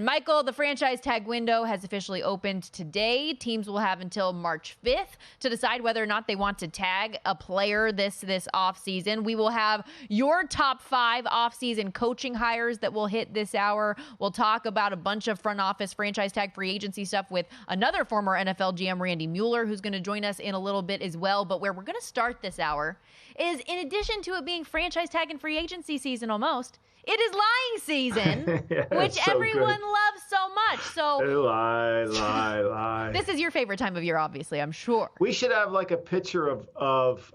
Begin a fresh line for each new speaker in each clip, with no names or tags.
Michael, the franchise tag window has officially opened today. Teams will have until March 5th to decide whether or not they want to tag a player this offseason. We will have your top 5 offseason coaching hires that will hit this hour. We'll talk about a bunch of front office franchise tag free agency stuff with another former NFL GM, Randy Mueller, who's going to join us in a little bit as well. But where we're going to start this hour is, in addition to it being franchise tag and free agency season almost, it is lying season, yeah, which so everyone loves so much. So lie. This is your favorite time of year, obviously, I'm sure.
We should have like a picture of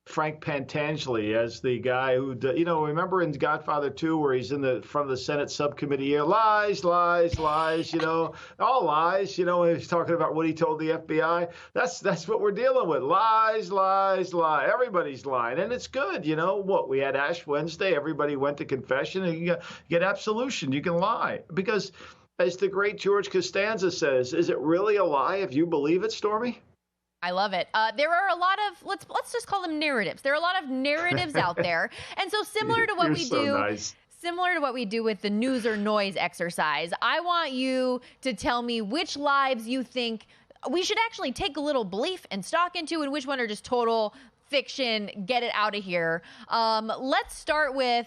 Frank Pantangeli as the guy who, remember in Godfather 2 where he's in the front of the Senate subcommittee here, lies, all lies, when he's talking about what he told the FBI. That's what we're dealing with. Lies. Everybody's lying. And it's good. We had Ash Wednesday. Everybody went to confession and you get absolution. You can lie. Because as the great George Costanza says, is it really a lie if you believe it, Stormy?
I love it. There are a lot of, let's just call them narratives. There are a lot of narratives out there. And so similar to what similar to what we do with the news or noise exercise, I want you to tell me which lives you think we should actually take a little belief and stock into and which one are just total fiction, get it out of here. Let's start with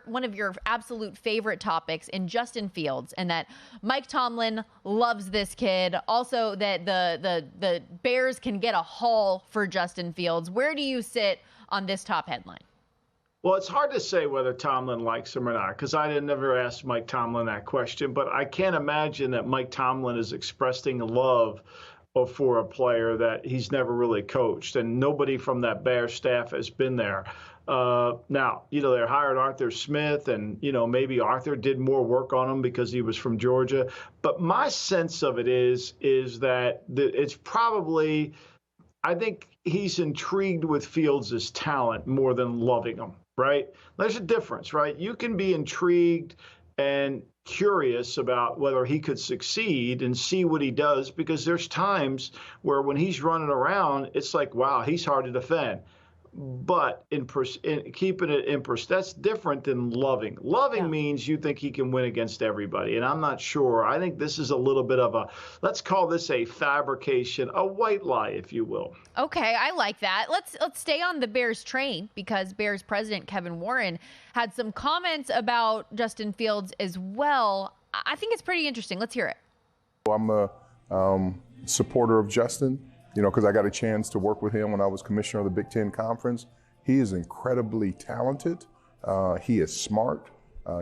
one of your absolute favorite topics in Justin Fields, and that Mike Tomlin loves this kid. Also, that the Bears can get a haul for Justin Fields. Where do you sit on this top headline?
Well, it's hard to say whether Tomlin likes him or not, because I never asked Mike Tomlin that question. But I can't imagine that Mike Tomlin is expressing love for a player that he's never really coached, and nobody from that Bears staff has been there. Now, they hired Arthur Smith, and, maybe Arthur did more work on him because he was from Georgia. But my sense of it is that it's probably, I think he's intrigued with Fields' talent more than loving him, right? There's a difference, right? You can be intrigued and curious about whether he could succeed and see what he does, because there's times where when he's running around, it's like, wow, he's hard to defend. But in keeping it in that's different than loving. Loving means you think he can win against everybody, and I'm not sure. I think this is a little bit of let's call this a fabrication, a white lie, if you will.
Okay, I like that. Let's stay on the Bears train, because Bears president Kevin Warren had some comments about Justin Fields as well. I think it's pretty interesting. Let's hear it.
I'm a supporter of Justin, because I got a chance to work with him when I was commissioner of the Big Ten Conference. He is incredibly talented. He is smart.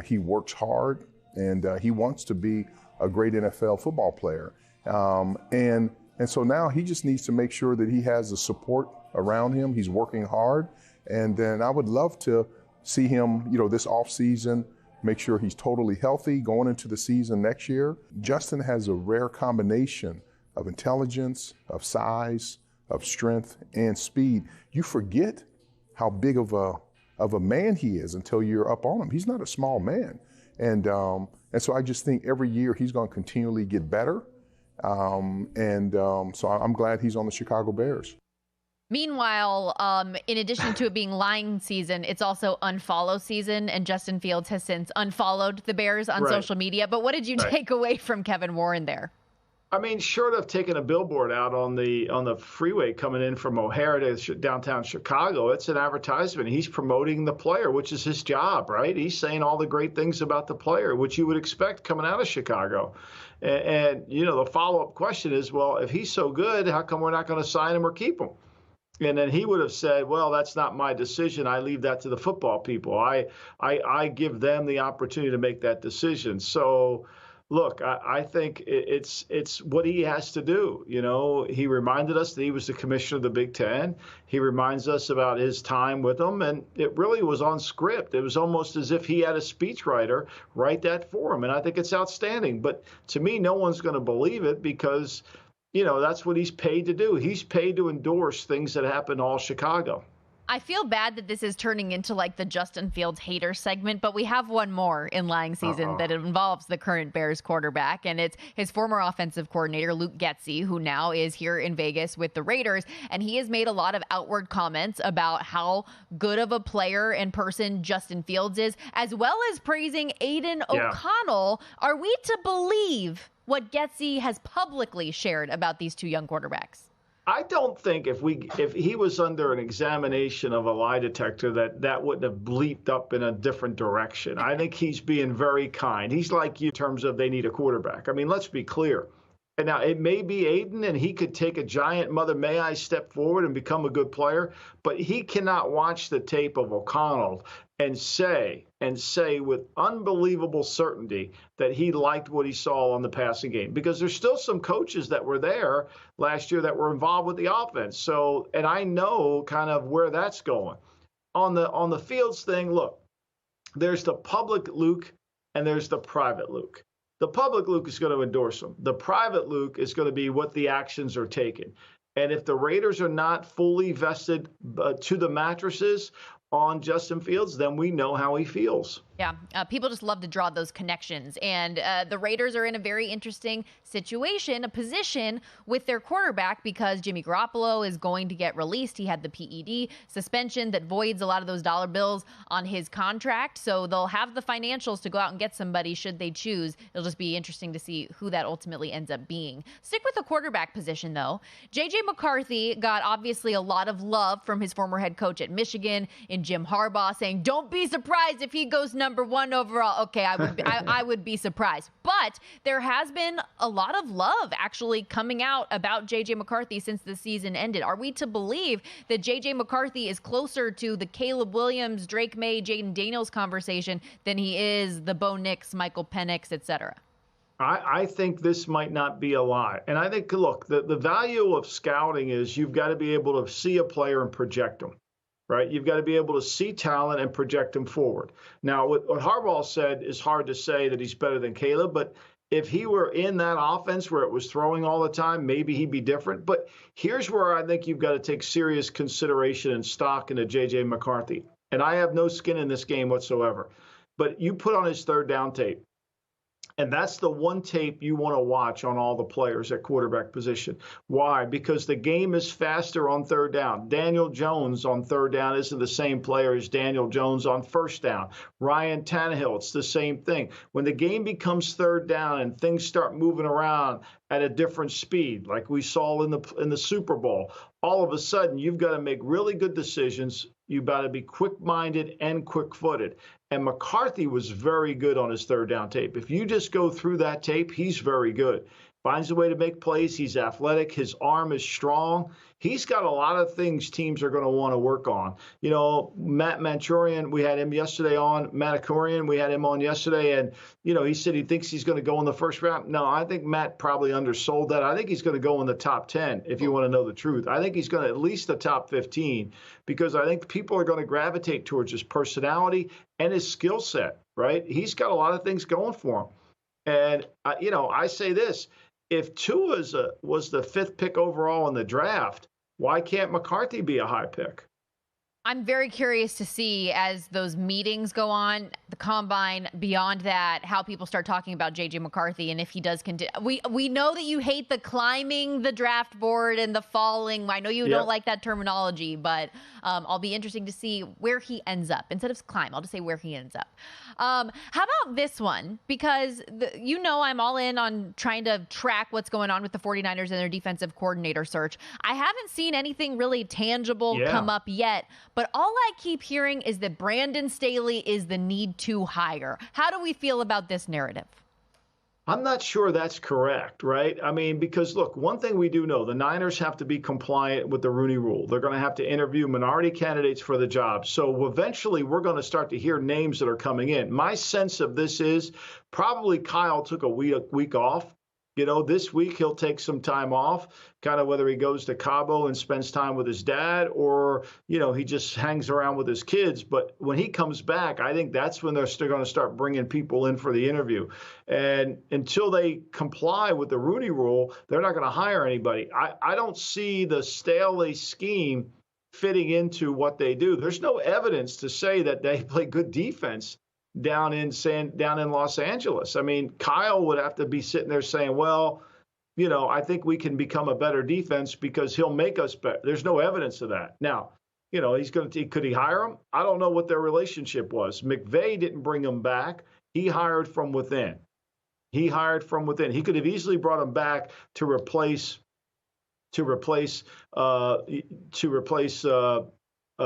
He works hard, and he wants to be a great NFL football player. And so now he just needs to make sure that he has the support around him. He's working hard. And then I would love to see him, this offseason, make sure he's totally healthy going into the season next year. Justin has a rare combination of intelligence, of size, of strength, and speed. You forget how big of a man he is until you're up on him. He's not a small man. And so I just think every year he's going to continually get better. So I'm glad he's on the Chicago Bears.
Meanwhile, in addition to it being lying season, it's also unfollow season, and Justin Fields has since unfollowed the Bears on social media. But what did you take away from Kevin Warren there?
I mean, short of taking a billboard out on the freeway coming in from O'Hare to downtown Chicago, it's an advertisement. He's promoting the player, which is his job, right? He's saying all the great things about the player, which you would expect coming out of Chicago. And the follow-up question is, well, if he's so good, how come we're not going to sign him or keep him? And then he would have said, well, that's not my decision. I leave that to the football people. I give them the opportunity to make that decision. So, look, I think it's what he has to do. He reminded us that he was the commissioner of the Big Ten. He reminds us about his time with them, and it really was on script. It was almost as if he had a speechwriter write that for him, and I think it's outstanding. But to me, no one's going to believe it because, that's what he's paid to do. He's paid to endorse things that happen all Chicago.
I feel bad that this is turning into like the Justin Fields hater segment, but we have one more in lying season that involves the current Bears quarterback, and it's his former offensive coordinator, Luke Getsy, who now is here in Vegas with the Raiders, and he has made a lot of outward comments about how good of a player and person Justin Fields is, as well as praising Aiden O'Connell. Are we to believe what Getsy has publicly shared about these two young quarterbacks?
I don't think if he was under an examination of a lie detector that wouldn't have bleeped up in a different direction. I think he's being very kind. He's like you in terms of they need a quarterback. I mean, let's be clear. And now it may be Aiden, and he could take a giant mother may I step forward and become a good player, but he cannot watch the tape of O'Connell and say with unbelievable certainty that he liked what he saw on the passing game, because there's still some coaches that were there last year that were involved with the offense. So, and I know kind of where that's going. On the Fields thing, look, there's the public Luke and there's the private Luke. The public Luke is going to endorse him. The private Luke is going to be what the actions are taken. And if the Raiders are not fully vested to the mattresses on Justin Fields, then we know how he feels.
Yeah, people just love to draw those connections. And the Raiders are in a very interesting situation, a position with their quarterback, because Jimmy Garoppolo is going to get released. He had the PED suspension that voids a lot of those dollar bills on his contract. So they'll have the financials to go out and get somebody should they choose. It'll just be interesting to see who that ultimately ends up being. Stick with the quarterback position, though. J.J. McCarthy got obviously a lot of love from his former head coach at Michigan in Jim Harbaugh, saying, don't be surprised if he goes number 1 overall. Okay, I would be surprised. But there has been a lot of love actually coming out about J.J. McCarthy since the season ended. Are we to believe that J.J. McCarthy is closer to the Caleb Williams, Drake May, Jaden Daniels conversation than he is the Bo Nix, Michael Penix, et cetera?
I think this might not be a lie. And I think, look, the value of scouting is you've got to be able to see a player and project them. Right? You've got to be able to see talent and project him forward. Now, what Harbaugh said is hard to say that he's better than Caleb, but if he were in that offense where it was throwing all the time, maybe he'd be different. But here's where I think you've got to take serious consideration and stock into J.J. McCarthy. And I have no skin in this game whatsoever. But you put on his third down tape. And that's the one tape you want to watch on all the players at quarterback position. Why? Because the game is faster on third down. Daniel Jones on third down isn't the same player as Daniel Jones on first down. Ryan Tannehill, it's the same thing. When the game becomes third down and things start moving around at a different speed, like we saw in the Super Bowl, all of a sudden you've got to make really good decisions. You've got to be quick-minded and quick-footed. And McCarthy was very good on his third down tape. If you just go through that tape, he's very good. Finds a way to make plays. He's athletic. His arm is strong. He's got a lot of things teams are going to want to work on. You know, Matt Manchurian, we had him yesterday on. Matt Akurian, we had him on yesterday. And, you know, he said he thinks he's going to go in the first round. No, I think Matt probably undersold that. I think he's going to go in the top 10, if you want to know the truth. I think he's going to at least the top 15, because I think people are going to gravitate towards his personality and his skill set, right? He's got a lot of things going for him. And, you know, I say this. If Tua was the 5th pick overall in the draft, why can't McCarthy be a high pick?
I'm very curious to see, as those meetings go on, the combine, beyond that, how people start talking about J.J. McCarthy and if he does continue. We know that you hate the climbing the draft board and the falling. I know you don't like that terminology, but I'll be interesting to see where he ends up. Instead of climb, I'll just say where he ends up. How about this one? Because I'm all in on trying to track what's going on with the 49ers and their defensive coordinator search. I haven't seen anything really tangible come up yet. But all I keep hearing is that Brandon Staley is the need to hire. How do we feel about this narrative?
I'm not sure that's correct, right? I mean, because, look, one thing we do know, the Niners have to be compliant with the Rooney Rule. They're going to have to interview minority candidates for the job. So eventually we're going to start to hear names that are coming in. My sense of this is probably Kyle took a week off. You know, this week he'll take some time off, kind of whether he goes to Cabo and spends time with his dad or, you know, he just hangs around with his kids. But when he comes back, I think that's when they're still going to start bringing people in for the interview. And until they comply with the Rooney Rule, they're not going to hire anybody. I don't see the Staley scheme fitting into what they do. There's no evidence to say that they play good defense down in Los Angeles. I mean, Kyle would have to be sitting there saying, well, I think we can become a better defense because he'll make us better. There's no evidence of that. Now, could he hire him? I don't know what their relationship was. McVay didn't bring him back. He hired from within. He could have easily brought him back to replace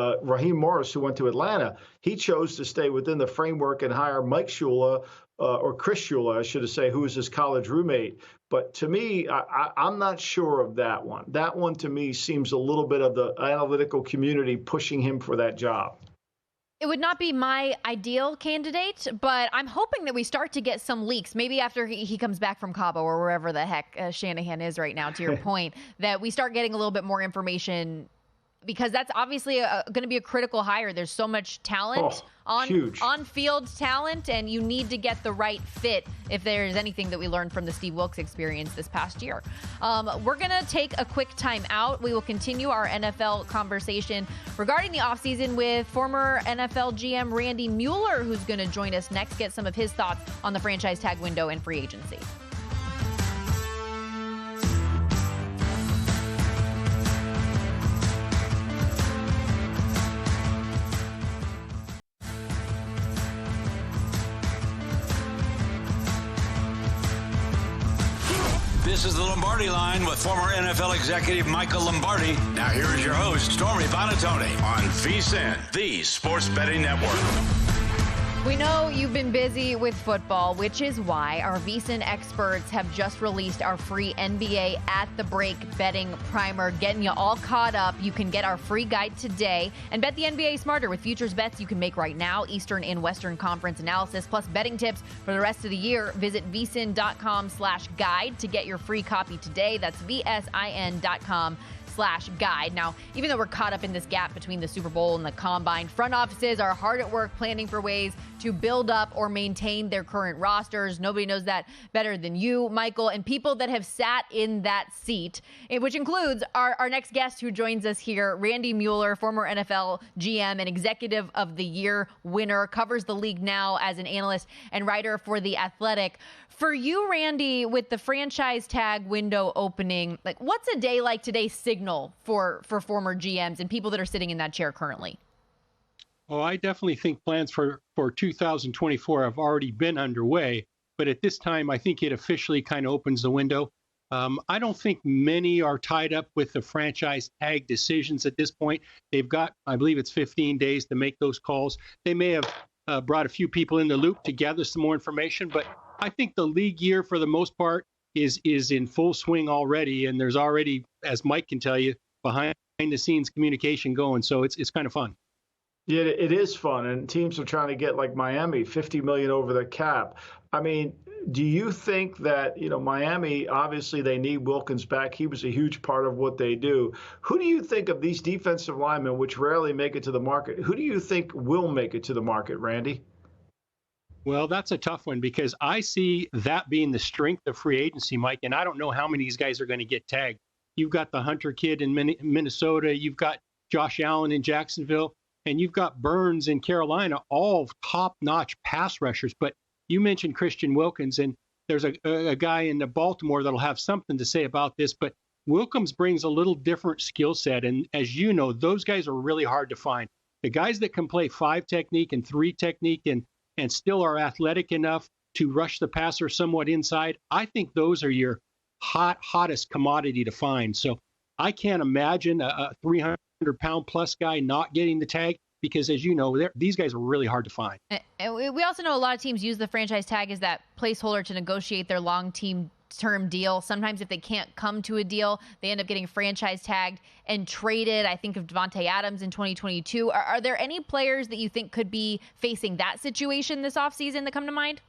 Raheem Morris, who went to Atlanta. He chose to stay within the framework and hire Mike Shula, or Chris Shula, I should say, who was his college roommate. But to me, I'm not sure of that one. That one to me seems a little bit of the analytical community pushing him for that job.
It would not be my ideal candidate, but I'm hoping that we start to get some leaks, maybe after he comes back from Cabo or wherever the heck Shanahan is right now, to your point, that we start getting a little bit more information, because that's obviously going to be a critical hire. There's so much talent, on-field talent, and you need to get the right fit if there's anything that we learned from the Steve Wilkes experience this past year. We're going to take a quick time out. We will continue our NFL conversation regarding the offseason with former NFL GM Randy Mueller, who's going to join us next, get some of his thoughts on the franchise tag window and free agency.
This is the Lombardi Line with former NFL executive Michael Lombardi. Now here is your host, Stormy Bonatoni, on VSiN, the Sports Betting Network.
We know you've been busy with football, which is why our VSiN experts have just released our free NBA At the Break betting primer, getting you all caught up. You can get our free guide today and bet the NBA smarter with futures bets you can make right now, Eastern and Western Conference analysis, plus betting tips for the rest of the year. Visit vsin.com/guide to get your free copy today. That's vsin.com/guide. Now, even though we're caught up in this gap between the Super Bowl and the Combine, front offices are hard at work planning for ways to build up or maintain their current rosters. Nobody knows that better than you, Michael, and people that have sat in that seat, which includes our next guest who joins us here, Randy Mueller, former NFL GM and Executive of the Year winner, covers the league now as an analyst and writer for The Athletic. For you, Randy, with the franchise tag window opening, what's a day like today signal for former GMs and people that are sitting in that chair currently?
Oh, I definitely think plans for 2024 have already been underway. But at this time, I think it officially kind of opens the window. I don't think many are tied up with the franchise tag decisions at this point. They've got, I believe it's 15 days to make those calls. They may have brought a few people in the loop to gather some more information, but I think the league year, for the most part, is in full swing already, and there's already, as Mike can tell you, behind the scenes communication going. So it's kind of fun.
Yeah, it is fun, and teams are trying to get, like Miami, $50 million over the cap. I mean, do you think that, Miami, obviously they need Wilkins back. He was a huge part of what they do. Who do you think of these defensive linemen, which rarely make it to the market? Who do you think will make it to the market, Randy?
Well, that's a tough one, because I see that being the strength of free agency, Mike, and I don't know how many of these guys are going to get tagged. You've got the Hunter kid in Minnesota, you've got Josh Allen in Jacksonville, and you've got Burns in Carolina, all top-notch pass rushers. But you mentioned Christian Wilkins, and there's a guy in Baltimore that'll have something to say about this, but Wilkins brings a little different skill set, and as you know, those guys are really hard to find. The guys that can play 5 technique and 3 technique and still are athletic enough to rush the passer somewhat inside, I think those are your hottest commodity to find. So I can't imagine a 300-pound plus guy not getting the tag, because, as you know, these guys are really hard to find.
And we also know a lot of teams use the franchise tag as that placeholder to negotiate their long-term deal. Sometimes if they can't come to a deal, they end up getting franchise tagged and traded. I think of Devontae Adams in 2022. Are there any players that you think could be facing that situation this offseason that come to mind?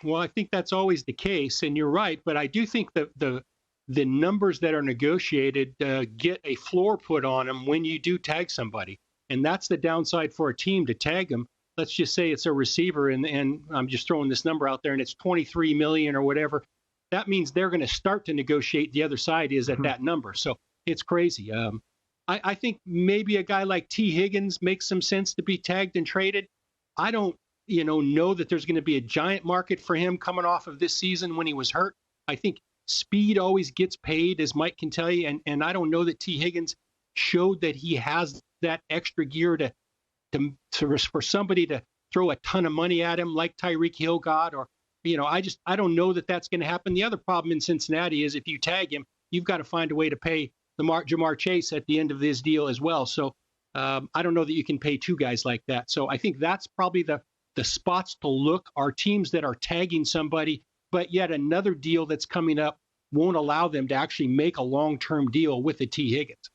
Well, I think that's always the case, and you're right. But I do think that the numbers that are negotiated get a floor put on them when you do tag somebody. And that's the downside for a team to tag them. Let's just say it's a receiver, and I'm just throwing this number out there, and it's $23 million or whatever. That means they're going to start to negotiate. The other side is at that number. So it's crazy. I think maybe a guy like T. Higgins makes some sense to be tagged and traded. I don't, know that there's going to be a giant market for him coming off of this season when he was hurt. I think speed always gets paid, as Mike can tell you, and I don't know that T. Higgins showed that he has that extra gear for somebody to throw a ton of money at him like Tyreek Hill got, or I don't know that that's going to happen. The other problem in Cincinnati is if you tag him, you've got to find a way to pay Jamar Chase at the end of this deal as well. So I don't know that you can pay two guys like that. So I think that's probably the spots to look are teams that are tagging somebody, but yet another deal that's coming up won't allow them to actually make a long-term deal with the T. Higgins.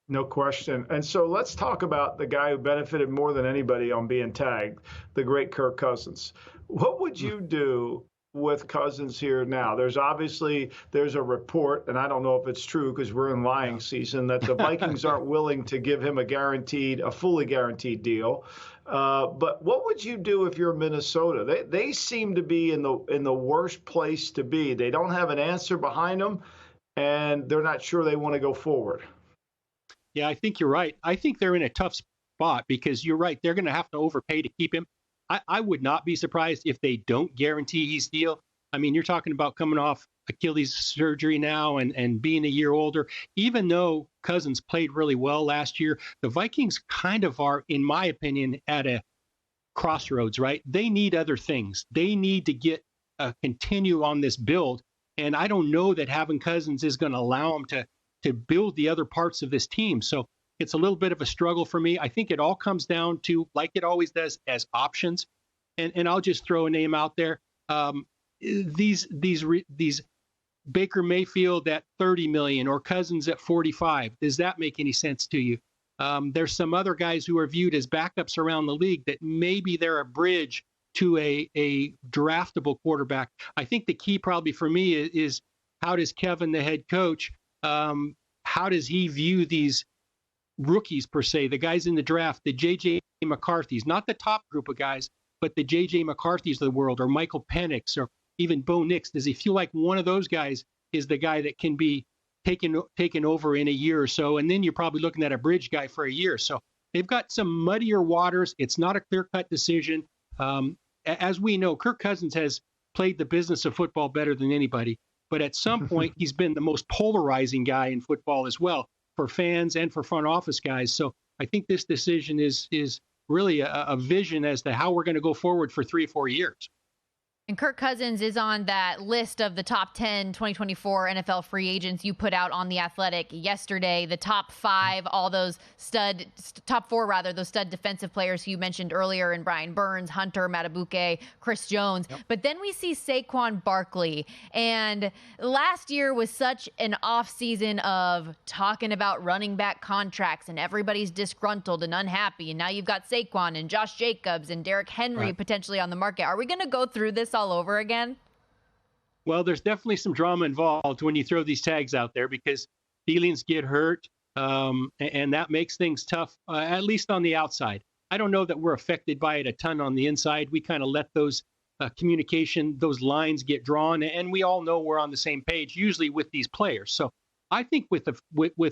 No question. And so let's talk about the guy who benefited more than anybody on being tagged, the great Kirk Cousins. What would you do with Cousins here now? There's a report, and I don't know if it's true because we're in lying season, that the Vikings aren't willing to give him a fully guaranteed deal. But what would you do if you're Minnesota? They seem to be in the worst place to be. They don't have an answer behind them, and they're not sure they want to go forward.
Yeah, I think you're right. I think they're in a tough spot because you're right. They're going to have to overpay to keep him. I would not be surprised if they don't guarantee his deal. I mean, you're talking about coming off Achilles surgery now and being a year older. Even though Cousins played really well last year, the Vikings kind of are, in my opinion, at a crossroads, right? They need other things. They need to continue on this build. And I don't know that having Cousins is going to allow them to build the other parts of this team. So it's a little bit of a struggle for me. I think it all comes down to, like it always does, as options. And I'll just throw a name out there. These Baker Mayfield at $30 million or Cousins at $45. Does that make any sense to you? There's some other guys who are viewed as backups around the league that maybe they're a bridge to a draftable quarterback. I think the key probably for me is how does Kevin, the head coach, how does he view these rookies per se, the guys in the draft, the J.J. McCarthy's, not the top group of guys, but the J.J. McCarthy's of the world, or Michael Penix, or even Bo Nix? Does he feel like one of those guys is the guy that can be taken over in a year or so? And then you're probably looking at a bridge guy for a year. So they've got some muddier waters. It's not a clear-cut decision. As we know, Kirk Cousins has played the business of football better than anybody. But at some point, he's been the most polarizing guy in football as well, for fans and for front office guys. So I think this decision is really a vision as to how we're going to go forward for 3 or 4 years.
And Kirk Cousins is on that list of the top 10 2024 NFL free agents you put out on The Athletic yesterday. The top 5, all those top 4 those stud defensive players who you mentioned earlier, in Brian Burns, Hunter, Matabuke, Chris Jones. Yep. But then we see Saquon Barkley. And last year was such an offseason of talking about running back contracts, and everybody's disgruntled and unhappy. And now you've got Saquon and Josh Jacobs and Derrick Henry potentially on the market. Are we going to go through this all over again?
Well, there's definitely some drama involved when you throw these tags out there because feelings get hurt, and that makes things tough, at least on the outside. I don't know that we're affected by it a ton on the inside. We kind of let those communication, those lines get drawn, and we all know we're on the same page, usually with these players. So I think with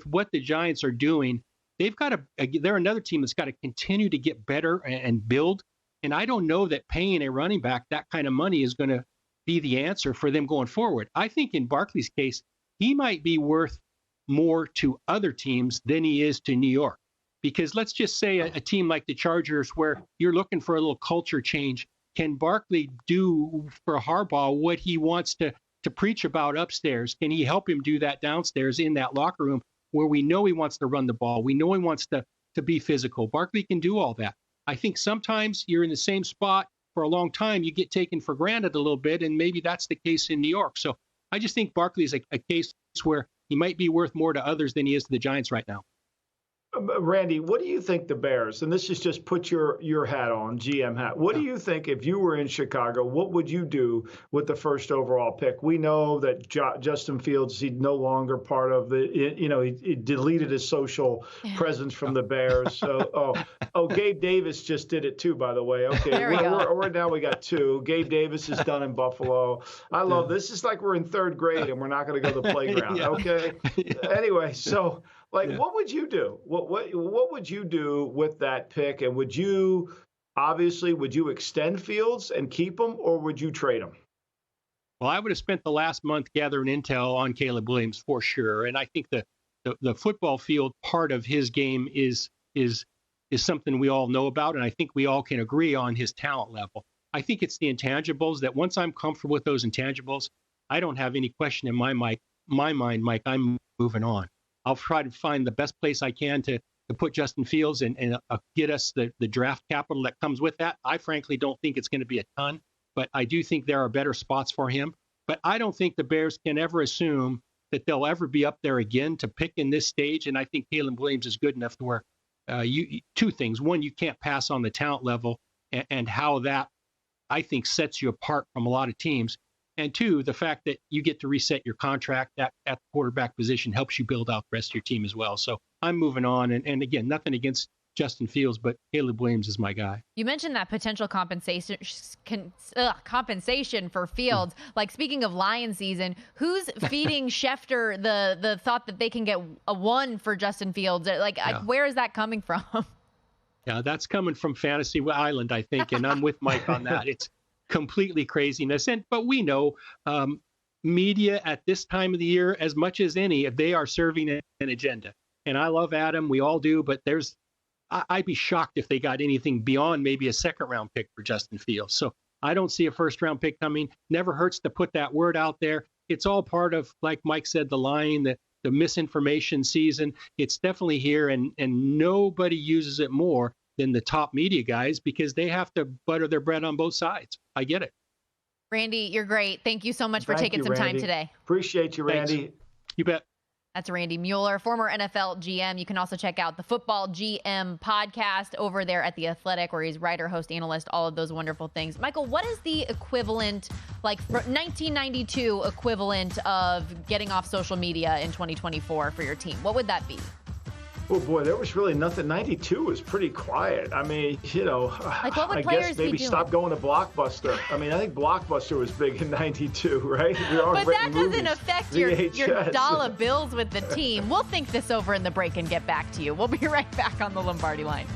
what the Giants are doing, they're another team that's got to continue to get better and build. And I don't know that paying a running back that kind of money is going to be the answer for them going forward. I think in Barkley's case, he might be worth more to other teams than he is to New York. Because let's just say a team like the Chargers, where you're looking for a little culture change, can Barkley do for Harbaugh what he wants to preach about upstairs? Can he help him do that downstairs in that locker room where we know he wants to run the ball? We know he wants to be physical. Barkley can do all that. I think sometimes you're in the same spot for a long time, you get taken for granted a little bit, and maybe that's the case in New York. So I just think Barkley is a case where he might be worth more to others than he is to the Giants right now.
Randy, what do you think the Bears, and this is just put your hat on, GM hat. What do you think if you were in Chicago, what would you do with the first overall pick? We know that Justin Fields, he's no longer part of he deleted his social presence from the Bears. So, Gabe Davis just did it too, by the way. Okay, now we got 2. Gabe Davis is done in Buffalo. I love this. It's like we're in 3rd grade and we're not going to go to the playground. Okay. Anyway, so Like,
Yeah.
what would you do? What would you do with that pick? And would you extend Fields and keep him, or would you trade him?
Well, I would have spent the last month gathering intel on Caleb Williams for sure, and I think the football field part of his game is something we all know about, and I think we all can agree on his talent level. I think it's the intangibles that once I'm comfortable with those intangibles, I don't have any question in my mind, Mike, I'm moving on. I'll try to find the best place I can to put Justin Fields and get us the draft capital that comes with that. I frankly don't think it's going to be a ton, but I do think there are better spots for him. But I don't think the Bears can ever assume that they'll ever be up there again to pick in this stage. And I think Caleb Williams is good enough to where two things. One, you can't pass on the talent level and how that, I think, sets you apart from a lot of teams. And two, the fact that you get to reset your contract at the quarterback position helps you build out the rest of your team as well. So I'm moving on. And again, nothing against Justin Fields, but Caleb Williams is my guy.
You mentioned that potential compensation for Fields. Like, speaking of Lion season, who's feeding Schefter the thought that they can get a 1 for Justin Fields? Like, where is that coming from?
Yeah, that's coming from Fantasy Island, I think, and I'm with Mike on that. It's completely craziness. But we know media at this time of the year, as much as any, they are serving an agenda. And I love Adam, we all do, but I'd be shocked if they got anything beyond maybe a second-round pick for Justin Fields. So I don't see a first-round pick coming. Never hurts to put that word out there. It's all part of, like Mike said, the line, the misinformation season. It's definitely here, and nobody uses it more than the top media guys because they have to butter their bread on both sides. I get it.
Randy, you're great. Thank you so much for taking some time today.
Appreciate you, Randy.
Thanks. You bet.
That's Randy Mueller, former NFL GM. You can also check out the Football GM podcast over there at The Athletic, where he's writer, host, analyst, all of those wonderful things. Michael, what is the equivalent, like 1992 equivalent of getting off social media in 2024 for your team? What would that be?
Oh, boy, there was really nothing. 92 was pretty quiet. I mean,
like, what would
I
players
guess maybe
be doing?
stop going to Blockbuster. I mean, I think Blockbuster was big in 92, right?
But that doesn't affect your dollar bills with the team. We'll think this over in the break and get back to you. We'll be right back on the Lombardi Line.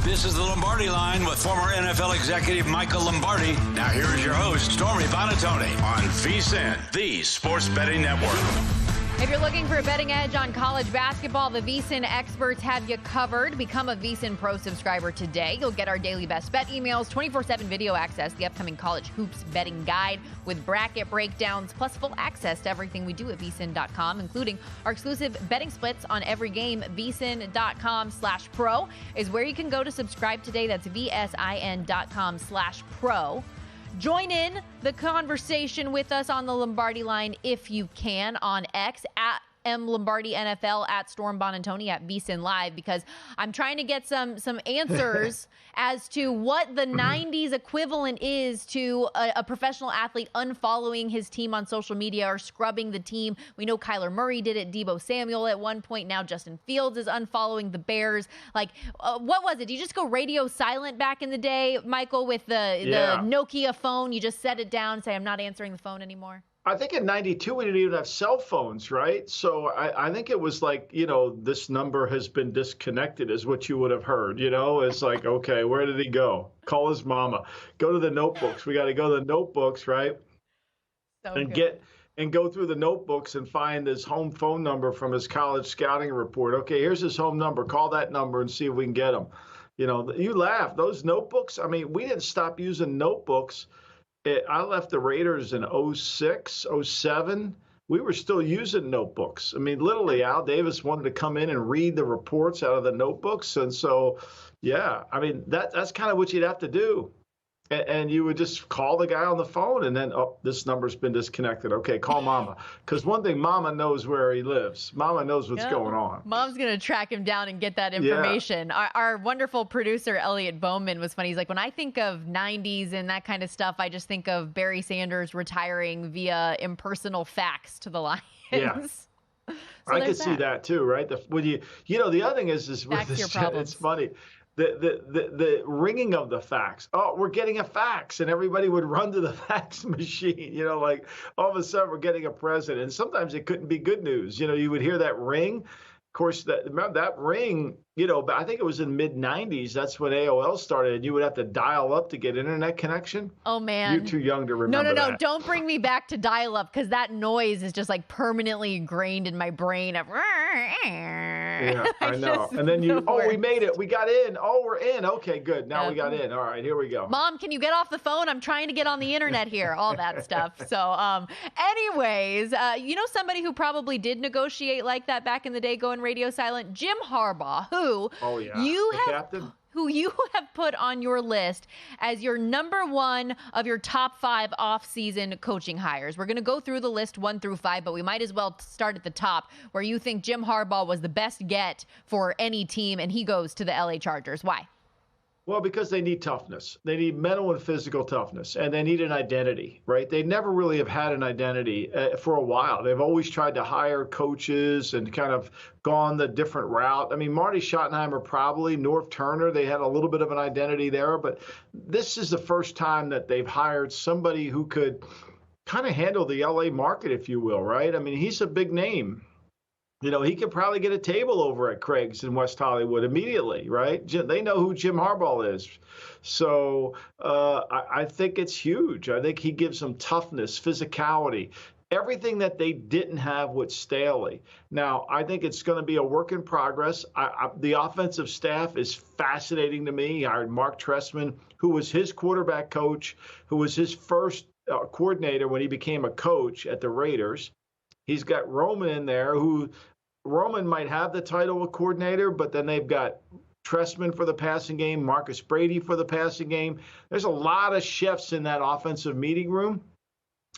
This is the Lombardi Line with former NFL executive Michael Lombardi. Now here is your host, Stormy Bonatoni, on VSiN, the Sports Betting Network.
If you're looking for a betting edge on college basketball, the VSiN experts have you covered. Become a VSiN Pro subscriber today. You'll get our daily best bet emails, 24/7 video access, the upcoming college hoops betting guide with bracket breakdowns, plus full access to everything we do at VSiN.com, including our exclusive betting splits on every game. VSiN.com/pro is where you can go to subscribe today. That's VSIN.com/pro. Join in the conversation with us on the Lombardi Line if you can on X at Lombardi NFL, at Storm Bonantoni, at VSiN Live, because I'm trying to get some answers as to what the 90s equivalent is to a professional athlete unfollowing his team on social media or scrubbing the team. We know Kyler Murray did it, Deebo Samuel at one point. Now Justin Fields is unfollowing the Bears. Like, what was it? Do you just go radio silent back in the day, Michael, with the Nokia phone? You just set it down and say, I'm not answering the phone anymore?
I think in 92, we didn't even have cell phones, right? So I think it was like, this number has been disconnected is what you would have heard, It's like, okay, where did he go? Call his mama. Go to the notebooks. We got to go to the notebooks, right? And go through the notebooks and find his home phone number from his college scouting report. Okay, here's his home number. Call that number and see if we can get him. You laugh. Those notebooks, I mean, we didn't stop using notebooks. I left the Raiders in 06, 07. We were still using notebooks. I mean, literally, Al Davis wanted to come in and read the reports out of the notebooks. And so, I mean, that's kind of what you'd have to do. And you would just call the guy on the phone and then, this number's been disconnected. Okay, call Mama. Because one thing, Mama knows where he lives. Mama knows what's going on.
Mom's going to track him down and get that information. Yeah. Our wonderful producer, Elliot Bowman, was funny. He's like, when I think of 90s and that kind of stuff, I just think of Barry Sanders retiring via impersonal fax to the Lions.
Yeah. I could see that too, right? The other thing is
with this,
it's funny. the ringing of the fax. Oh, we're getting a fax, and everybody would run to the fax machine. Like all of a sudden we're getting a present, and sometimes it couldn't be good news. You would hear that ring. Of course, remember that ring, I think it was in mid-'90s. That's when AOL started, and you would have to dial up to get internet connection.
Oh, man.
You're too young to remember that.
No. Don't bring me back to dial-up, because that noise is just like permanently ingrained in my brain.
Yeah, I know. And then we made it. We got in. Oh, we're in. Okay, good. Now we got in. All right, here we go.
Mom, can you get off the phone? I'm trying to get on the internet here. All that stuff. So, anyways, somebody who probably did negotiate like that back in the day, going radio silent, Jim Harbaugh, who you have put on your list as your number one of your top 5 off-season coaching hires. We're going to go through the list 1 through 5, but we might as well start at the top, where you think Jim Harbaugh was the best get for any team, and he goes to the LA Chargers. Why?
Well, because they need toughness. They need mental and physical toughness, and they need an identity, right? They never really have had an identity for a while. They've always tried to hire coaches and kind of gone the different route. I mean, Marty Schottenheimer, probably, Norv Turner, they had a little bit of an identity there, but this is the first time that they've hired somebody who could kind of handle the LA market, if you will, right? I mean, he's a big name. He could probably get a table over at Craig's in West Hollywood immediately, right? They know who Jim Harbaugh is. So I think it's huge. I think he gives them toughness, physicality, everything that they didn't have with Staley. Now, I think it's going to be a work in progress. The offensive staff is fascinating to me. He hired Mark Trestman, who was his quarterback coach, who was his first coordinator when he became a coach at the Raiders. He's got Roman in there, who Roman might have the title of coordinator, but then they've got Trestman for the passing game, Marcus Brady for the passing game. There's a lot of chefs in that offensive meeting room,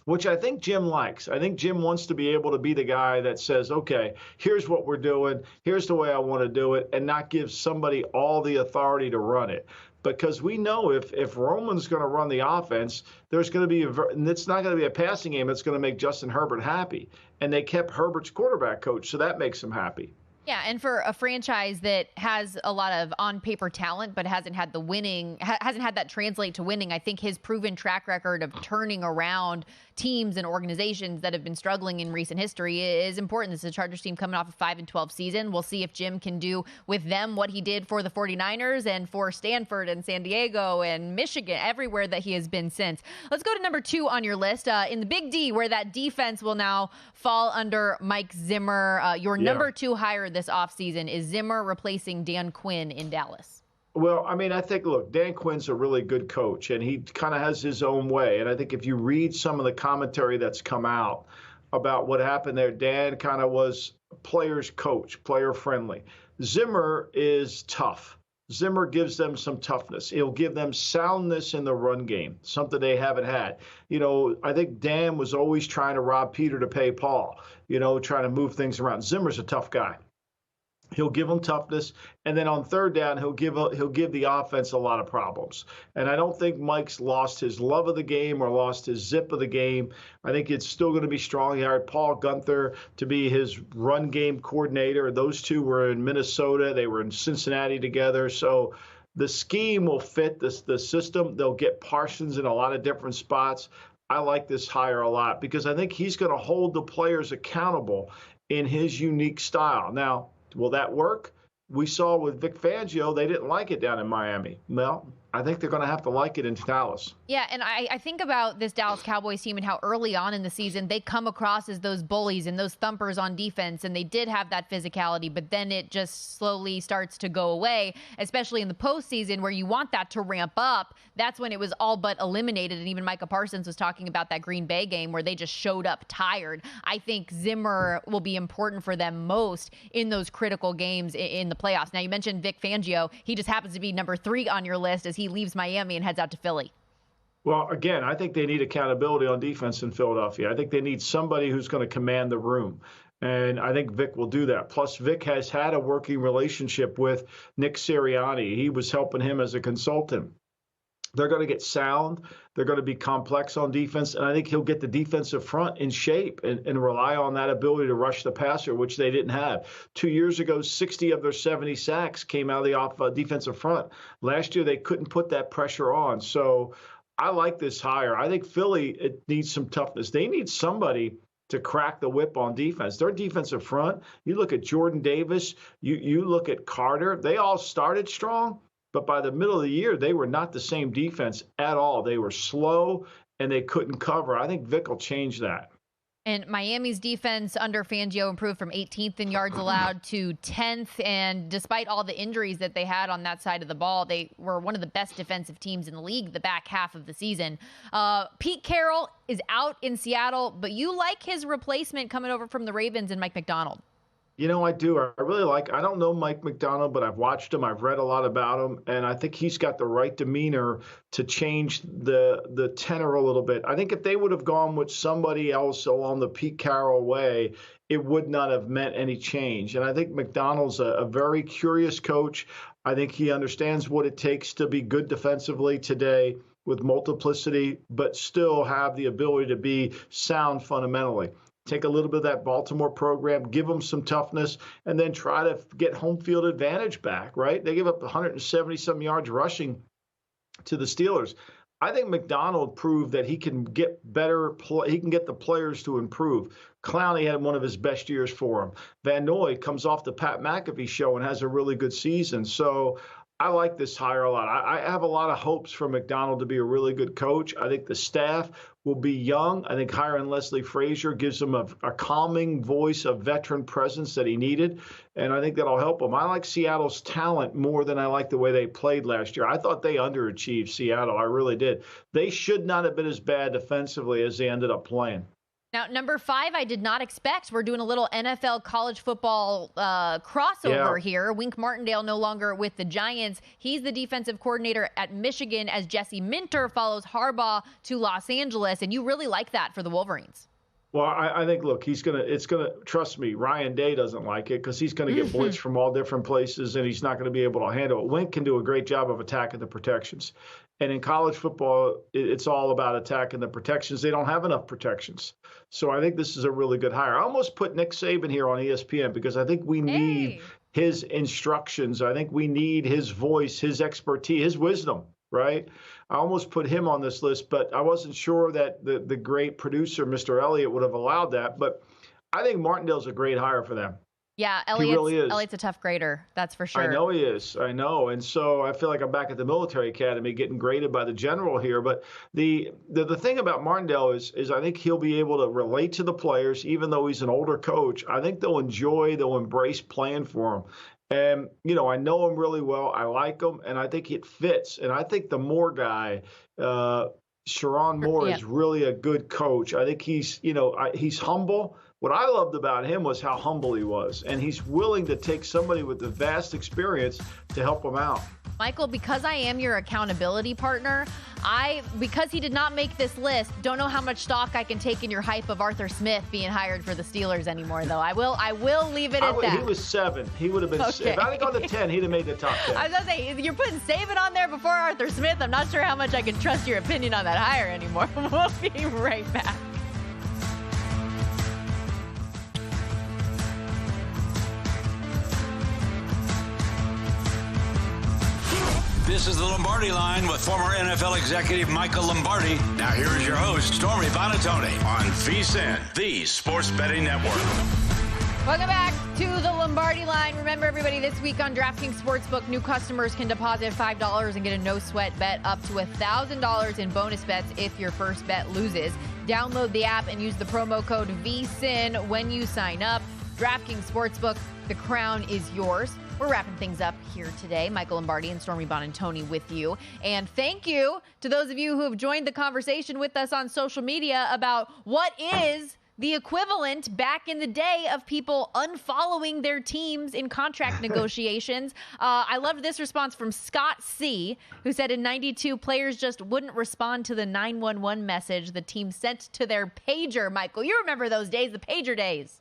which I think Jim likes. I think Jim wants to be able to be the guy that says, okay, here's what we're doing, here's the way I want to do it, and not give somebody all the authority to run it. Because we know if Roman's going to run the offense, there's going to be and it's not going to be a passing game that's going to make Justin Herbert happy. And they kept Herbert's quarterback coach, so that makes him happy.
Yeah, and for a franchise that has a lot of on-paper talent but hasn't had that translate to winning, I think his proven track record of turning around teams and organizations that have been struggling in recent history is important. This is a Chargers team coming off a 5-12 season. We'll see if Jim can do with them what he did for the 49ers and for Stanford and San Diego and Michigan, everywhere that he has been since. Let's go to number 2 on your list, in the Big D, where that defense will now fall under Mike Zimmer. Your number 2 hire this offseason is Zimmer replacing Dan Quinn in Dallas.
Well, I mean, I think, look, Dan Quinn's a really good coach, and he kind of has his own way. And I think if you read some of the commentary that's come out about what happened there, Dan kind of was player's coach, player friendly. Zimmer is tough. Zimmer gives them some toughness. He'll give them soundness in the run game, something they haven't had. I think Dan was always trying to rob Peter to pay Paul, trying to move things around. Zimmer's a tough guy. He'll give them toughness, and then on third down, he'll give the offense a lot of problems. And I don't think Mike's lost his love of the game or lost his zip of the game. I think it's still going to be strong. He hired Paul Gunther to be his run game coordinator. Those two were in Minnesota. They were in Cincinnati together. So the scheme will fit the system. They'll get Parsons in a lot of different spots. I like this hire a lot because I think he's going to hold the players accountable in his unique style. Now, will that work? We saw with Vic Fangio, they didn't like it down in Miami. Well, I think they're going to have to like it in Dallas.
Yeah, and I think about this Dallas Cowboys team and how early on in the season they come across as those bullies and those thumpers on defense, and they did have that physicality, but then it just slowly starts to go away, especially in the postseason where you want that to ramp up. That's when it was all but eliminated, and even Micah Parsons was talking about that Green Bay game where they just showed up tired. I think Zimmer will be important for them most in those critical games in the playoffs. Now, you mentioned Vic Fangio. He just happens to be number 3 on your list as he leaves Miami and heads out to Philly.
Well, again, I think they need accountability on defense in Philadelphia. I think they need somebody who's going to command the room. And I think Vic will do that. Plus, Vic has had a working relationship with Nick Sirianni. He was helping him as a consultant. They're going to get sound. They're going to be complex on defense. And I think he'll get the defensive front in shape and rely on that ability to rush the passer, which they didn't have. 2 years ago, 60 of their 70 sacks came out of the defensive front. Last year, they couldn't put that pressure on. So I like this hire. I think Philly, it needs some toughness. They need somebody to crack the whip on defense. Their defensive front, you look at Jordan Davis, you look at Carter, they all started strong. But by the middle of the year, they were not the same defense at all. They were slow and they couldn't cover. I think Vic will change that.
And Miami's defense under Fangio improved from 18th in yards allowed to 10th. And despite all the injuries that they had on that side of the ball, they were one of the best defensive teams in the league the back half of the season. Pete Carroll is out in Seattle, but you like his replacement coming over from the Ravens and Mike Macdonald.
You know, I do. I really I don't know Mike Macdonald, but I've watched him. I've read a lot about him, and I think he's got the right demeanor to change the tenor a little bit. I think if they would have gone with somebody else along the Pete Carroll way, it would not have meant any change. And I think Macdonald's a very curious coach. I think he understands what it takes to be good defensively today with multiplicity, but still have the ability to be sound fundamentally. Take a little bit of that Baltimore program, give them some toughness, and then try to get home field advantage back, right? They give up 170-some yards rushing to the Steelers. I think Macdonald proved that he can get better he can get the players to improve. Clowney had one of his best years for him. Van Noy comes off the Pat McAfee show and has a really good season. So I like this hire a lot. I have a lot of hopes for Macdonald to be a really good coach. I think the staff will be young. I think hiring Leslie Frazier gives him a calming voice, a veteran presence that he needed, and I think that'll help him. I like Seattle's talent more than I like the way they played last year. I thought they underachieved Seattle. I really did. They should not have been as bad defensively as they ended up playing.
Now, number 5, I did not expect. We're doing a little NFL college football crossover here. Wink Martindale no longer with the Giants. He's the defensive coordinator at Michigan as Jesse Minter follows Harbaugh to Los Angeles. And you really like that for the Wolverines.
Well, I think, look, trust me, Ryan Day doesn't like it because he's going to get blitzed from all different places and he's not going to be able to handle it. Wink can do a great job of attacking the protections. And in college football, it's all about attacking the protections. They don't have enough protections. So I think this is a really good hire. I almost put Nick Saban here on ESPN because I think we need his instructions. I think we need his voice, his expertise, his wisdom, right? I almost put him on this list, but I wasn't sure that the great producer, Mr. Elliott, would have allowed that. But I think Martindale's a great hire for them.
Yeah, Elliott's a tough grader, that's for sure.
I know he is. I know. And so I feel like I'm back at the military academy getting graded by the general here. But the thing about Martindale is I think he'll be able to relate to the players, even though he's an older coach. I think they'll embrace playing for him. And, I know him really well. I like him, and I think it fits. And I think the Moore guy, Sharon Moore, is really a good coach. I think he's humble. What I loved about him was how humble he was, and he's willing to take somebody with the vast experience to help him out.
Michael, because I am your accountability partner, because he did not make this list, don't know how much stock I can take in your hype of Arthur Smith being hired for the Steelers anymore, though. I will leave it at that.
He was 7. He would have been. Okay. If I had gone to 10, he'd have made the top 10.
I was going to say, you're putting Saban on there before Arthur Smith. I'm not sure how much I can trust your opinion on that hire anymore. We'll be right back.
This is the Lombardi Line with former NFL executive Michael Lombardi. Now here is your host, Stormy Bonatoni, on VSiN, the Sports Betting Network.
Welcome back to the Lombardi Line. Remember, everybody, this week on DraftKings Sportsbook, new customers can deposit $5 and get a no-sweat bet up to $1,000 in bonus bets if your first bet loses. Download the app and use the promo code VSiN when you sign up. DraftKings Sportsbook, the crown is yours. We're wrapping things up here today. Michael Lombardi and Stormy Bonantoni with you. And thank you to those of you who have joined the conversation with us on social media about what is the equivalent back in the day of people unfollowing their teams in contract negotiations. I loved this response from Scott C., who said in 92, players just wouldn't respond to the 911 message the team sent to their pager. Michael, you remember those days, the pager days.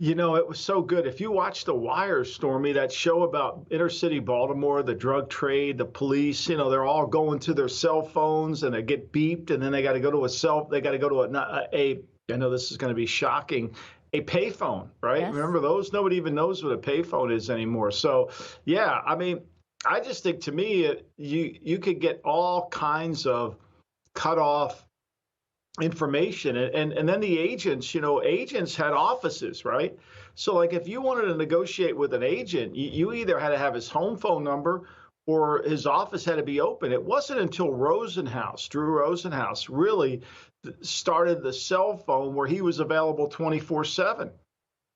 You know, it was so good. If you watch The Wire, Stormy, that show about inner city Baltimore, the drug trade, the police, you know, they're all going to their cell phones and they get beeped, and then they got to go to they got to go to I know this is going to be shocking, a payphone, right?
Yes.
Remember those? Nobody even knows what a payphone is anymore. So, yeah, I mean, I just think to me, you could get all kinds of cut off information, and then the agents, you know, agents had offices, right? So like if you wanted to negotiate with an agent, you either had to have his home phone number or his office had to be open. It wasn't until Drew Rosenhaus really started the cell phone where he was available 24/7.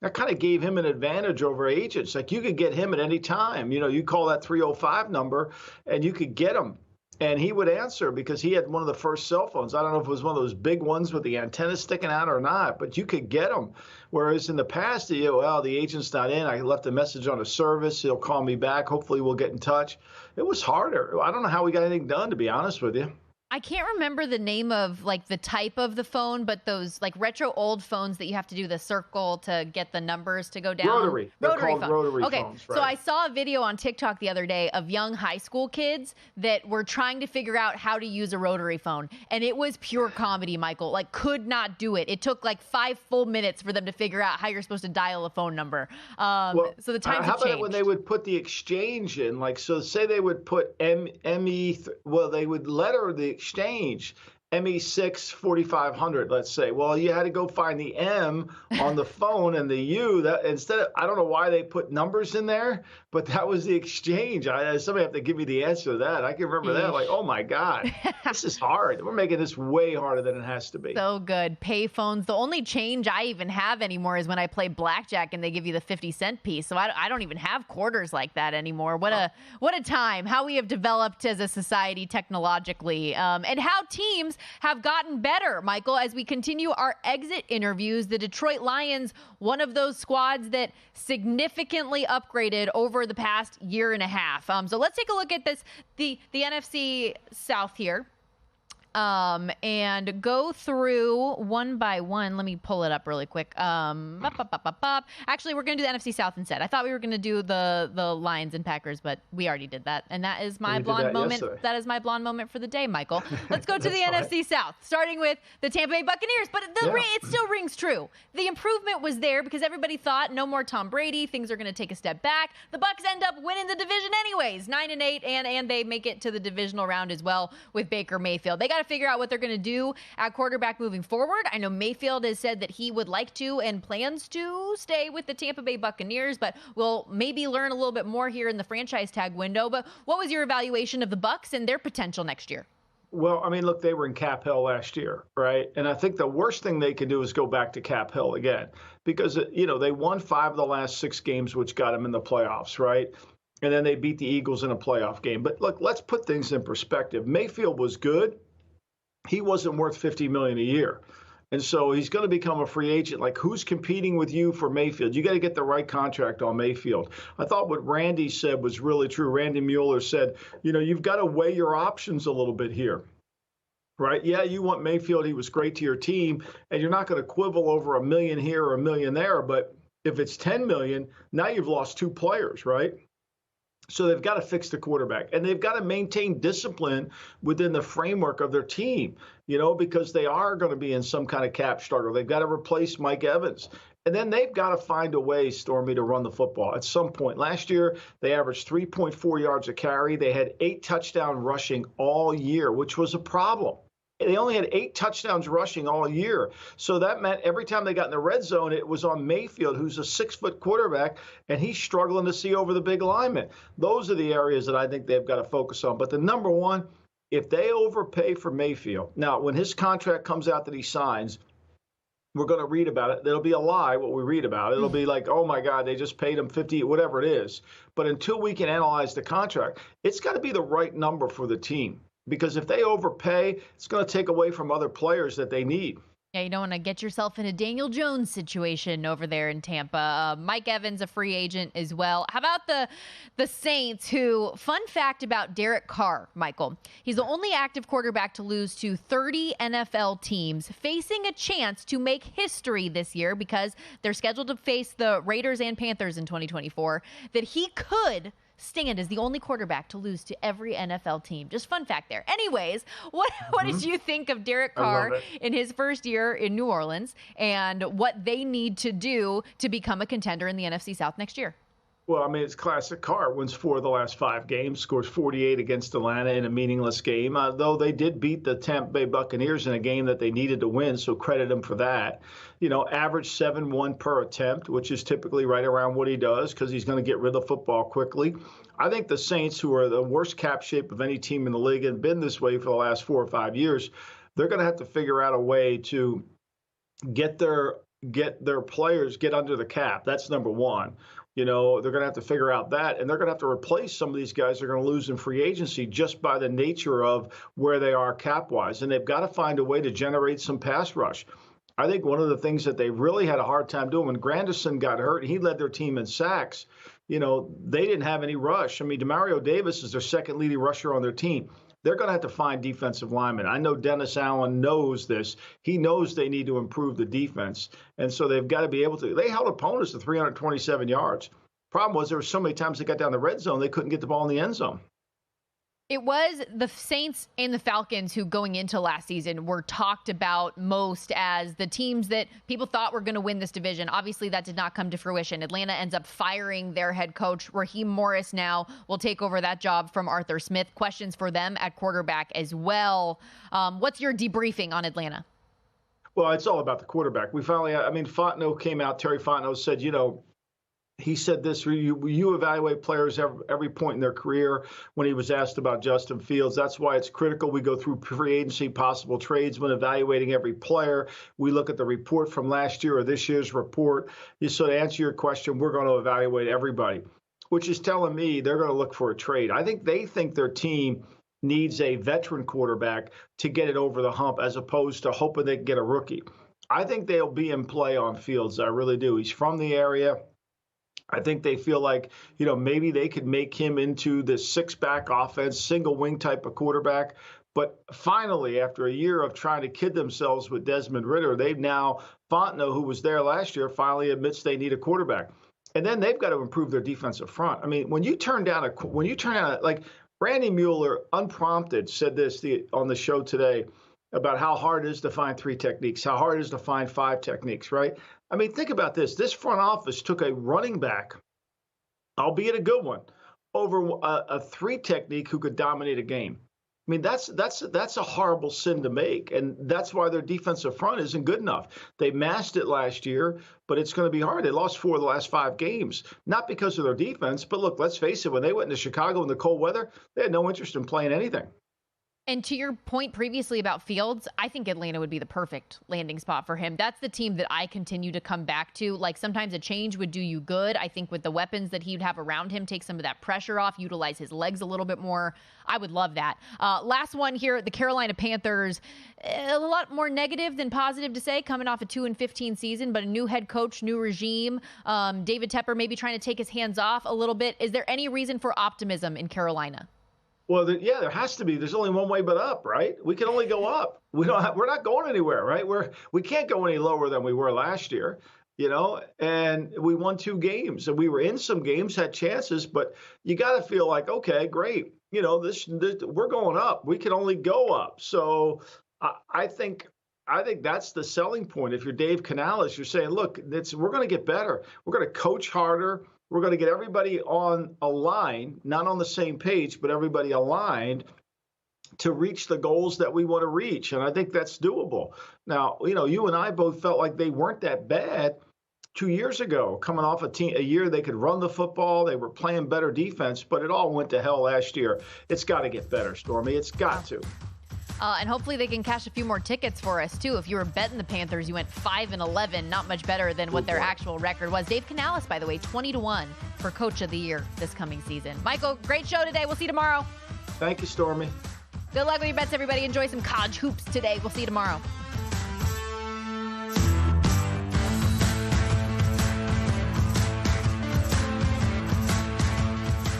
That kind of gave him an advantage over agents. Like you could get him at any time. You know, you call that 305 number and you could get him. And he would answer because he had one of the first cell phones. I don't know if it was one of those big ones with the antenna sticking out or not, but you could get them. Whereas in the past, the agent's not in. I left a message on a service. He'll call me back. Hopefully we'll get in touch. It was harder. I don't know how we got anything done, to be honest with you.
I can't remember the name of like the type of the phone, but those like retro old phones that you have to do the circle to get the numbers to go down.
Rotary.
Rotary phone.
Rotary
okay.
phones, right.
So I saw a video on TikTok the other day of young high school kids that were trying to figure out how to use a rotary phone. And it was pure comedy, Michael. Like could not do it. It took like 5 full minutes for them to figure out how you're supposed to dial a phone number. So the times
how
have
about
changed.
when they would put the exchange in? Like, so say they would put ME, well, they would letter the exchange. ME6 4500, let's say. Well, you had to go find the M on the phone and the U. That instead of, I don't know why they put numbers in there, but that was the exchange. Somebody have to give me the answer to that. I can remember that. Like, oh my God, this is hard. We're making this way harder than it has to be.
So good. Pay phones. The only change I even have anymore is when I play blackjack and they give you the 50-cent piece. So I don't even have quarters like that anymore. What a time. How we have developed as a society technologically, and how teams have gotten better, Michael, as we continue our exit interviews. The Detroit Lions, one of those squads that significantly upgraded over the past year and a half. So let's take a look at this, the NFC South here. And go through one by one. Let me pull it up really quick. Actually, we're going to do the NFC South instead. I thought we were going to do the Lions and Packers, but we already did that. And that is my blonde moment. Yesterday. That is my blonde moment for the day, Michael. Let's go to the NFC South, starting with the Tampa Bay Buccaneers. But it still rings true. The improvement was there because everybody thought no more Tom Brady. Things are going to take a step back. The Bucs end up winning the division anyways, 9-8, and they make it to the divisional round as well with Baker Mayfield. They got to figure out what they're going to do at quarterback moving forward. I know Mayfield has said that he would like to and plans to stay with the Tampa Bay Buccaneers, but we'll maybe learn a little bit more here in the franchise tag window. But what was your evaluation of the Bucs and their potential next year?
Well, I mean, look, they were in cap hell last year, right? And I think the worst thing they could do is go back to cap hell again because, they won 5 of the last 6 games, which got them in the playoffs, right? And then they beat the Eagles in a playoff game. But look, let's put things in perspective. Mayfield was good. He wasn't worth $50 million a year. And so he's going to become a free agent. Like, who's competing with you for Mayfield? You got to get the right contract on Mayfield. I thought what Randy said was really true. Randy Mueller said, you've got to weigh your options a little bit here, right? Yeah, you want Mayfield. He was great to your team, and you're not going to quibble over $1 million here or $1 million there. But if it's $10 million, now you've lost 2 players, right? So they've got to fix the quarterback, and they've got to maintain discipline within the framework of their team, because they are going to be in some kind of cap struggle. They've got to replace Mike Evans. And then they've got to find a way, Stormy, to run the football at some point. Last year, they averaged 3.4 yards a carry. They had 8 touchdown rushing all year, which was a problem. They only had 8 touchdowns rushing all year. So that meant every time they got in the red zone, it was on Mayfield, who's a 6-foot quarterback, and he's struggling to see over the big lineman. Those are the areas that I think they've got to focus on. But the number one, if they overpay for Mayfield, now when his contract comes out that he signs, we're going to read about it. It'll be a lie what we read about. It'll be like, oh, my God, they just paid him 50, whatever it is. But until we can analyze the contract, it's got to be the right number for the team. Because if they overpay, it's going to take away from other players that they need.
Yeah, you don't want to get yourself in a Daniel Jones situation over there in Tampa. Mike Evans, a free agent as well. How about the Saints, who, fun fact about Derek Carr, Michael, he's the only active quarterback to lose to 30 NFL teams, facing a chance to make history this year because they're scheduled to face the Raiders and Panthers in 2024, that he could stand as the only quarterback to lose to every NFL team. Just fun fact there. Anyways, what did you think of Derek Carr in his first year in New Orleans and what they need to do to become a contender in the NFC South next year?
Well, I mean, it's classic Carr. Wins 4 of the last 5 games, scores 48 against Atlanta in a meaningless game, though they did beat the Tampa Bay Buccaneers in a game that they needed to win, so credit him for that. You know, average 7-1 per attempt, which is typically right around what he does because he's going to get rid of the football quickly. I think the Saints, who are the worst cap shape of any team in the league and been this way for the last 4 or 5 years, they're going to have to figure out a way to get their players get under the cap. That's number one. You know, they're going to have to figure out that, and they're going to have to replace some of these guys they're going to lose in free agency just by the nature of where they are cap-wise. And they've got to find a way to generate some pass rush. I think one of the things that they really had a hard time doing when Granderson got hurt, he led their team in sacks. You know, they didn't have any rush. I mean, Demario Davis is their second leading rusher on their team. They're going to have to find defensive linemen. I know Dennis Allen knows this. He knows they need to improve the defense. And so they've got to be able to. They held opponents to 327 yards. Problem was there were so many times they got down the red zone, they couldn't get the ball in the end zone.
It was the Saints and the Falcons who, going into last season, were talked about most as the teams that people thought were going to win this division. Obviously, that did not come to fruition. Atlanta ends up firing their head coach. Raheem Morris now will take over that job from Arthur Smith. Questions for them at quarterback as well. What's your debriefing on Atlanta?
Well, it's all about the quarterback. We finally, I mean, Fontenot came out. Terry Fontenot said, you know, he said this, you evaluate players every point in their career when he was asked about Justin Fields. That's why it's critical. We go through free agency, possible trades when evaluating every player. We look at the report from last year or this year's report. So to answer your question, we're going to evaluate everybody, which is telling me they're going to look for a trade. I think they think their team needs a veteran quarterback to get it over the hump as opposed to hoping they can get a rookie. I think they'll be in play on Fields. I really do. He's from the area. I think they feel like, you know, maybe they could make him into the 6-back offense, single wing type of quarterback. But finally, after a year of trying to kid themselves with Desmond Ridder, they've now, Fontenot, who was there last year, finally admits they need a quarterback. And then they've got to improve their defensive front. I mean, when you turn down like Randy Mueller, unprompted, said this on the show today about how hard it is to find 3 techniques, how hard it is to find 5 techniques, right? I mean, think about this. This front office took a running back, albeit a good one, over a 3 technique who could dominate a game. I mean, that's a horrible sin to make, and that's why their defensive front isn't good enough. They masked it last year, but it's going to be hard. They lost 4 of the last 5 games, not because of their defense, but look, let's face it, when they went into Chicago in the cold weather, they had no interest in playing anything.
And to your point previously about Fields, I think Atlanta would be the perfect landing spot for him. That's the team that I continue to come back to. Like, sometimes a change would do you good. I think with the weapons that he'd have around him, take some of that pressure off, utilize his legs a little bit more. I would love that. Last one here, the Carolina Panthers, a lot more negative than positive to say, coming off a 2-15 season, but a new head coach, new regime. David Tepper maybe trying to take his hands off a little bit. Is there any reason for optimism in Carolina?
Well, there has to be. There's only one way but up, right? We can only go up. We're not going anywhere, right? We can't go any lower than we were last year, you know. And we won 2 games, and we were in some games, had chances, but you got to feel like, okay, great, you know, this we're going up. We can only go up. So I think that's the selling point. If you're Dave Canales, you're saying, look, we're going to get better. We're going to coach harder. We're going to get everybody on a line, not on the same page, but everybody aligned to reach the goals that we want to reach. And I think that's doable. Now, you know, you and I both felt like they weren't that bad 2 years ago, coming off a year they could run the football. They were playing better defense, but it all went to hell last year. It's got to get better, Stormy. It's got to.
And hopefully they can cash a few more tickets for us, too. If you were betting the Panthers, you went 5-11, not much better than what their actual record was. Dave Canales, by the way, 20-1 for Coach of the Year this coming season. Michael, great show today. We'll see you tomorrow.
Thank you, Stormy.
Good luck with your bets, everybody. Enjoy some college hoops today. We'll see you tomorrow.